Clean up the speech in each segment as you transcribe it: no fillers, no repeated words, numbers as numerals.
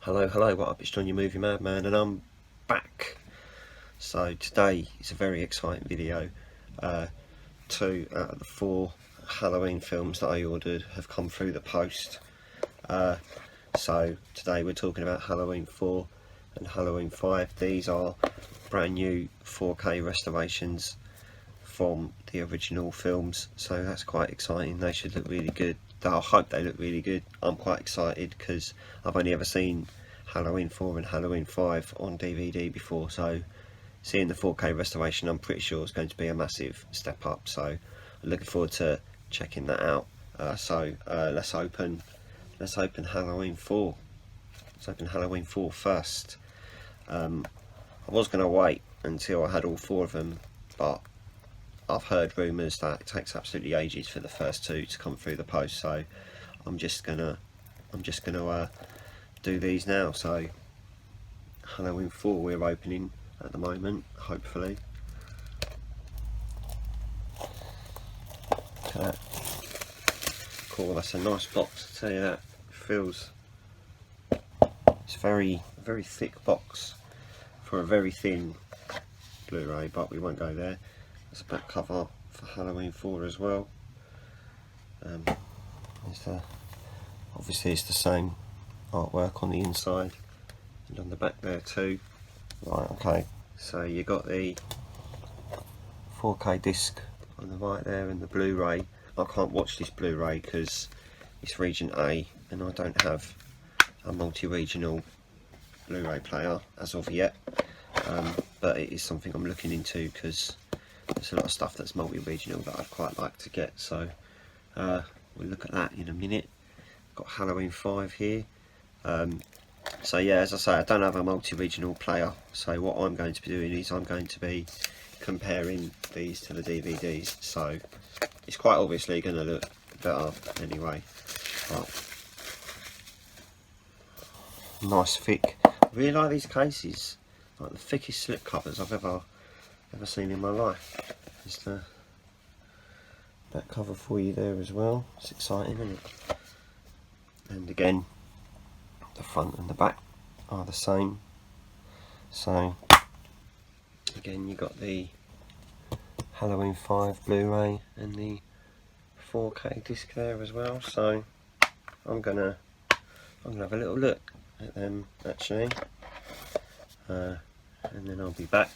Hello, what up? It's John, your movie madman, and I'm back. So today is a very exciting video. 2 out of the 4 Halloween films that I ordered have come through the post. So today we're talking about Halloween 4 and Halloween 5. These are brand new 4K restorations from the original films, so that's quite exciting. They should look really good. I hope they look really good. I'm quite excited because I've only ever seen Halloween 4 and Halloween 5 on DVD before, so seeing the 4K restoration I'm pretty sure is going to be a massive step up, so I'm looking forward to checking that out. Let's open Halloween 4. Let's open Halloween 4 first. I was going to wait until I had all 4 of them, but I've heard rumours that it takes absolutely ages for the first 2 to come through the post, so I'm just gonna do these now. So Halloween 4 we're opening at the moment, hopefully. Look at that. Cool, that's a nice box, I tell you that. It's a very thick box for a very thin Blu-ray, but we won't go there. There's a back cover for Halloween 4 as well. Obviously it's the same artwork on the inside and on the back there too. Right, okay, so you got the 4K disc on the right there and the Blu-ray. I can't watch this Blu-ray because it's region A and I don't have a multi-regional Blu-ray player as of yet, but it is something I'm looking into because there's a lot of stuff that's multi-regional that I'd quite like to get, so we'll look at that in a minute. Got Halloween 5 here. So yeah, as I say, I don't have a multi-regional player, so what I'm going to be doing is I'm going to be comparing these to the DVDs, so it's quite obviously going to look better anyway. But nice thick. I really like these cases, like the thickest slipcovers I've ever seen in my life. There's the back cover for you there as well. It's exciting, isn't it? And again, the front and the back are the same. So again, you got the Halloween 5 Blu-ray and the 4K disc there as well. So I'm gonna have a little look at them actually, and then I'll be back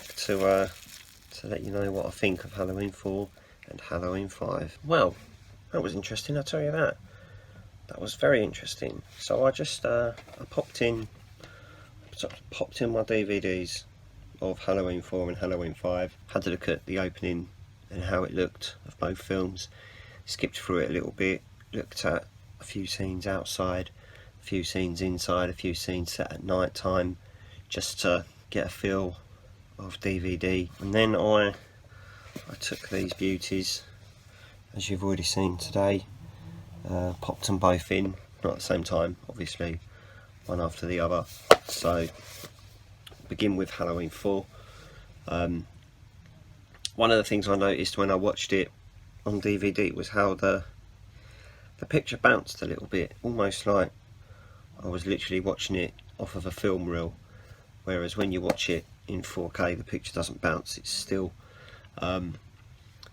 to let you know what I think of Halloween 4 and Halloween 5. Well, that was interesting, I'll tell you that. That was very interesting. So I just I popped in my DVDs of Halloween 4 and Halloween 5. Had to look at the opening and how it looked of both films. Skipped through it a little bit, looked at a few scenes outside, a few scenes inside, a few scenes set at night time, just to get a feel of DVD. And then I took these beauties, as you've already seen today, popped them both in, not at the same time obviously, one after the other. So begin with Halloween 4. One of the things I noticed when I watched it on DVD was how the picture bounced a little bit, almost like I was literally watching it off of a film reel, whereas when you watch it in 4K the picture doesn't bounce, it's still.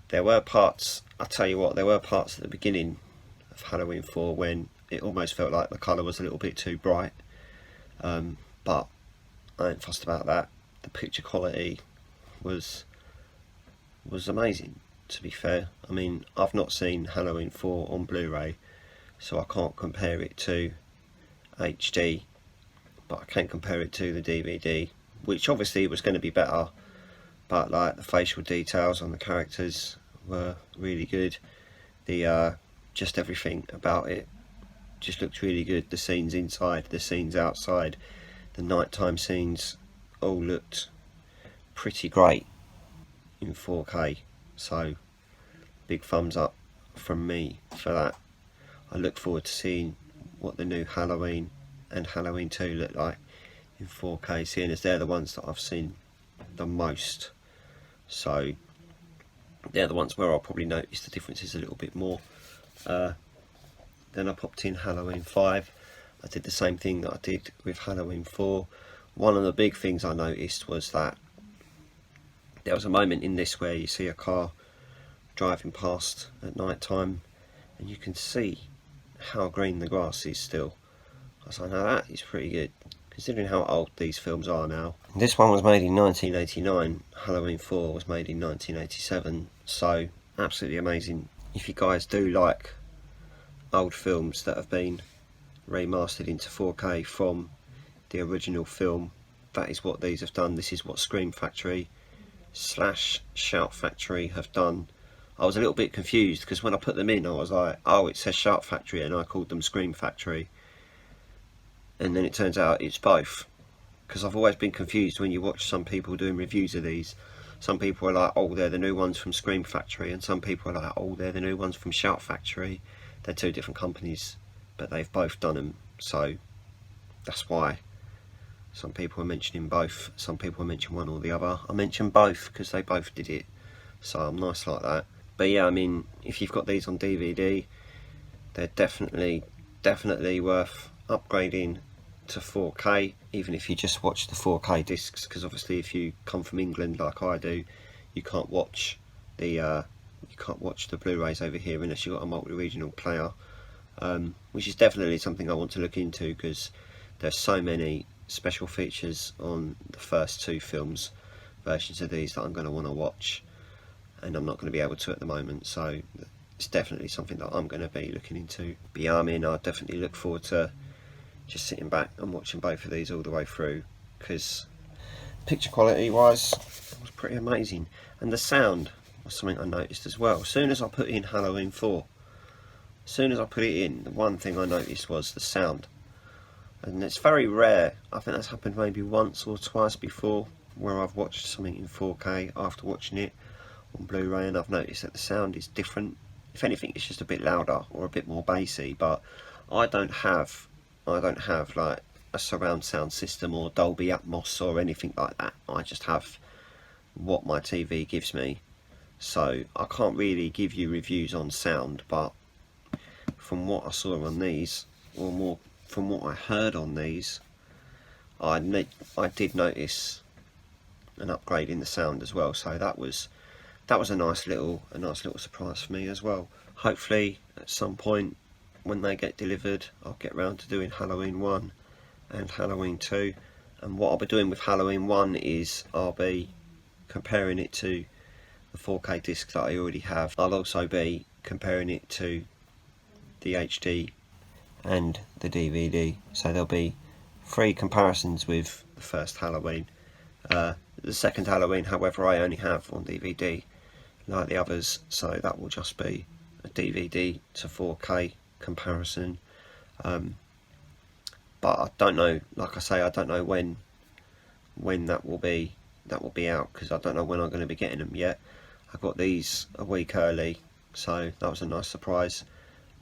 There were parts, I tell you what, there were parts at the beginning of Halloween 4 when it almost felt like the colour was a little bit too bright, but I ain't fussed about that. The picture quality was amazing, to be fair. I mean, I've not seen Halloween 4 on Blu-ray, so I can't compare it to HD, but I can compare it to the DVD, which obviously was going to be better, but like the facial details on the characters were really good. The just everything about it just looked really good. The scenes inside, the scenes outside, the nighttime scenes all looked pretty great in 4K, so big thumbs up from me for that. I look forward to seeing what the new Halloween and Halloween 2 look like in 4K, seeing as they're the ones that I've seen the most, so they're the ones where I'll probably notice the differences a little bit more. Then I popped in Halloween 5. I did the same thing that I did with Halloween 4. One of the big things I noticed was that there was a moment in this where you see a car driving past at night time and you can see how green the grass is still. I was like, now that is pretty good, considering how old these films are now. This one was made in 1989, Halloween 4 was made in 1987, so absolutely amazing. If you guys do like old films that have been remastered into 4K from the original film, that is what these have done. This is what Scream Factory / Shout Factory have done. I was a little bit confused because when I put them in I was like, oh, it says Shout Factory and I called them Scream Factory, and then it turns out it's both. Because I've always been confused when you watch some people doing reviews of these. Some people are like, oh, they're the new ones from Scream Factory, and some people are like, oh, they're the new ones from Shout Factory. They're two different companies, but they've both done them, so that's why some people are mentioning both. Some people are mentioning one or the other. I mention both because they both did it, so I'm nice like that. But yeah, I mean, if you've got these on DVD, they're definitely worth upgrading to 4K, even if you just watch the 4K discs, because obviously if you come from England like I do, you can't watch the Blu-rays over here unless you've got a multi-regional player, which is definitely something I want to look into, because there's so many special features on the first two films versions of these that I'm going to want to watch, and I'm not going to be able to at the moment, so it's definitely something that I'm going to be looking into. But yeah, I mean, I definitely look forward to just sitting back and watching both of these all the way through, because picture quality wise was pretty amazing, and the sound was something I noticed as well. As soon as I put in Halloween 4, as soon as I put it in, the one thing I noticed was the sound, and it's very rare. I think that's happened maybe once or twice before, where I've watched something in 4K after watching it on Blu-ray and I've noticed that the sound is different. If anything, it's just a bit louder or a bit more bassy, but I don't have like a surround sound system or Dolby Atmos or anything like that. I just have what my TV gives me, so I can't really give you reviews on sound, but from what I saw on these, or more from what I heard on these, I did notice an upgrade in the sound as well, so that was a nice little surprise for me as well. Hopefully at some point when they get delivered, I'll get round to doing Halloween 1 and Halloween 2, and what I'll be doing with Halloween 1 is I'll be comparing it to the 4K disc that I already have. I'll also be comparing it to the HD and the DVD, so there'll be 3 comparisons with the first Halloween. The second Halloween, however, I only have on DVD like the others, so that will just be a DVD to 4K comparison. But I don't know, like I say, I don't know when that will be out, because I don't know when I'm going to be getting them yet. I got these a week early, so that was a nice surprise.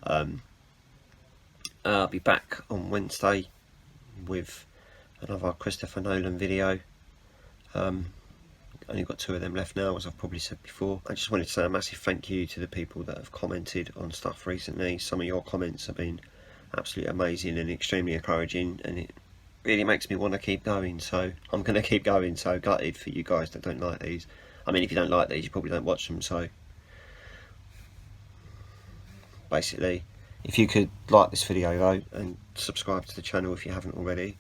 I'll be back on Wednesday with another Christopher Nolan video. Only got 2 of them left now, as I've probably said before. I just wanted to say a massive thank you to the people that have commented on stuff recently. Some of your comments have been absolutely amazing and extremely encouraging, and it really makes me want to keep going, so I'm going to keep going. So gutted for you guys that don't like these. I mean, if you don't like these, you probably don't watch them, so basically, if you could like this video though and subscribe to the channel if you haven't already,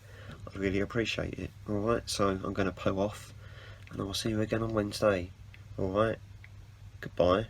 I'd really appreciate it. Alright, so I'm going to poo off, and I will see you again on Wednesday. Alright, goodbye.